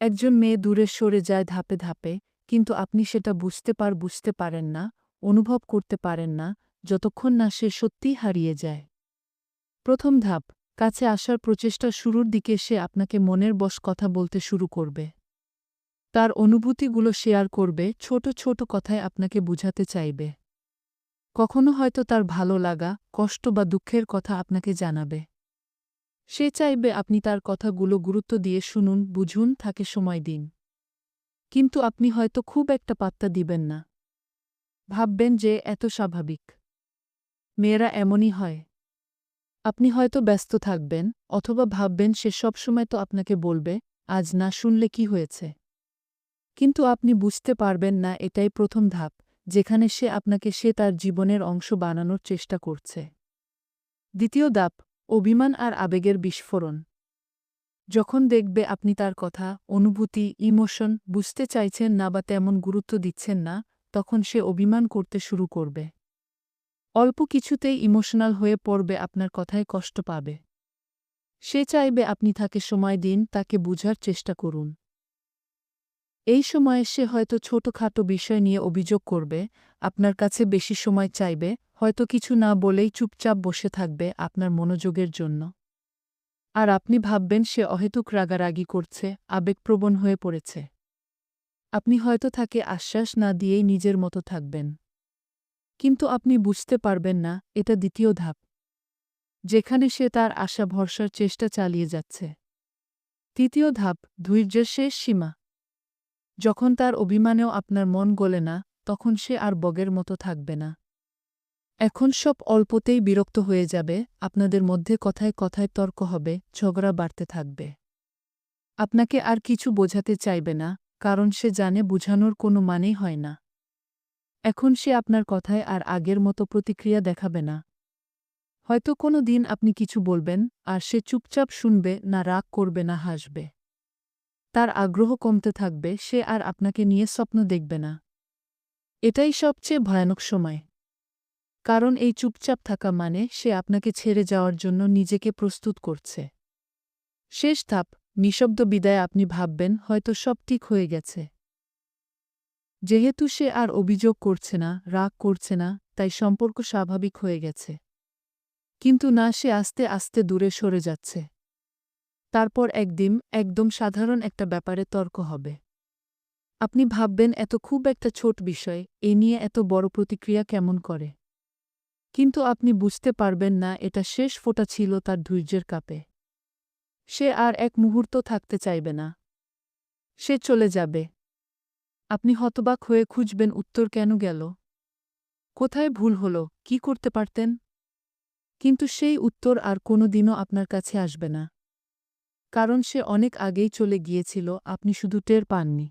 একজন মেয়ে দূরে সরে যায় ধাপে ধাপে, কিন্তু আপনি সেটা বুঝতে পারেন না, অনুভব করতে পারেন না, যতক্ষণ না সে সত্যিই হারিয়ে যায়। প্রথম ধাপ, কাছে আসার প্রচেষ্টা শুরুর দিকে সে আপনাকে মনের বশ কথা বলতে শুরু করবে। তার অনুভূতিগুলো শেয়ার করবে, ছোট ছোট কথায় আপনাকে বুঝাতে চাইবে। কখনো হয়তো তার ভালো লাগা, কষ্ট বা দুঃখের কথা আপনাকে জানাবে। সে চাইবে আপনি তার কথাগুলো গুরুত্ব দিয়ে শুনুন, বুঝুন, তাকে সময় দিন। কিন্তু আপনি হয়তো খুব একটা পাত্তা দিবেন না। ভাববেন যে এত স্বাভাবিক। মেয়েরা এমনই হয়। আপনি হয়তো ব্যস্ত থাকবেন, অথবা ভাববেন সে সবসময় তো আপনাকে বলবে, আজ না শুনলে কি হয়েছে। কিন্তু আপনি বুঝতে পারবেন না এটাই প্রথম ধাপ, যেখানে সে তার জীবনের অংশ বানানোর চেষ্টা করছে। দ্বিতীয় ধাপ, অভিমান আর আবেগের বিস্ফোরণ। যখন দেখবে আপনি তার কথা, অনুভূতি, ইমোশন বুঝতে চাইছেন না বা তেমন গুরুত্ব দিচ্ছেন না, তখন সে অভিমান করতে শুরু করবে। অল্প কিছুতেই ইমোশনাল হয়ে পড়বে, আপনার কথায় কষ্ট পাবে। সে চাইবে আপনি তাকে সময় দিন, তাকে বুঝার চেষ্টা করুন। এই সময়ে সে হয়তো ছোটখাটো বিষয় নিয়ে অভিযোগ করবে, আপনার কাছে বেশি সময় চাইবে, হয়তো কিছু না বলেই চুপচাপ বসে থাকবে আপনার মনোযোগের জন্য। আর আপনি ভাববেন সে অহেতুক রাগারাগি করছে, আবেগপ্রবণ হয়ে পড়েছে। আপনি হয়তো তাকে আশ্বাস না দিয়েই নিজের মতো থাকবেন। কিন্তু আপনি বুঝতে পারবেন না, এটা দ্বিতীয় ধাপ, যেখানে সে তার আশা ভরসার চেষ্টা চালিয়ে যাচ্ছে। তৃতীয় ধাপ, ধৈর্যের শেষ সীমা। যখন তার অভিমানেও আপনার মন গলে না, তখন সে আর বগের মতো থাকবে না। এখন সব অল্পতেই বিরক্ত হয়ে যাবে, আপনাদের মধ্যে কথায় কথায় তর্ক হবে, ঝগড়া বাড়তে থাকবে। আপনাকে আর কিছু বোঝাতে চাইবে না, কারণ সে জানে বোঝানোর কোনো মানেই হয় না। এখন সে আপনার কথায় আর আগের মতো প্রতিক্রিয়া দেখাবে না। হয়তো কোনো দিন আপনি কিছু বলবেন, আর সে চুপচাপ শুনবে, না রাগ করবে না হাসবে। তার আগ্রহ কমতে থাকবে, সে আর আপনাকে নিয়ে স্বপ্ন দেখবে না। এটাই সবচেয়ে ভয়ানক সময়। কারণ এই চুপচাপ থাকা মানে সে আপনাকে ছেড়ে যাওয়ার জন্য নিজেকে প্রস্তুত করছে। শেষ ধাপ, নিঃশব্দ বিদায়। আপনি ভাববেন হয়তো সব ঠিক হয়ে গেছে। যেহেতু সে আর অভিযোগ করছে না, রাগ করছে না, তাই সম্পর্ক স্বাভাবিক হয়ে গেছে। কিন্তু না, সে আস্তে আস্তে দূরে সরে যাচ্ছে। তারপর একদিন, একদম সাধারণ একটা ব্যাপারে তর্ক হবে। আপনি ভাববেন এত খুব একটা ছোট বিষয়, এ নিয়ে এত বড় প্রতিক্রিয়া কেমন করে। কিন্তু আপনি বুঝতে পারবেন না এটা শেষ ফোঁটা ছিল তার ধৈর্যের কাপে। সে আর এক মুহূর্ত থাকতে চাইবে না। সে চলে যাবে। আপনি হতবাক হয়ে খুঁজবেন উত্তর, কেন গেল? কোথায় ভুল হলো, কি করতে পারতেন? কিন্তু সেই উত্তর আর কোনোদিনও আপনার কাছে আসবে না। কারণ সে অনেক আগেই চলে গিয়েছিল, আপনি শুধু টের পাননি।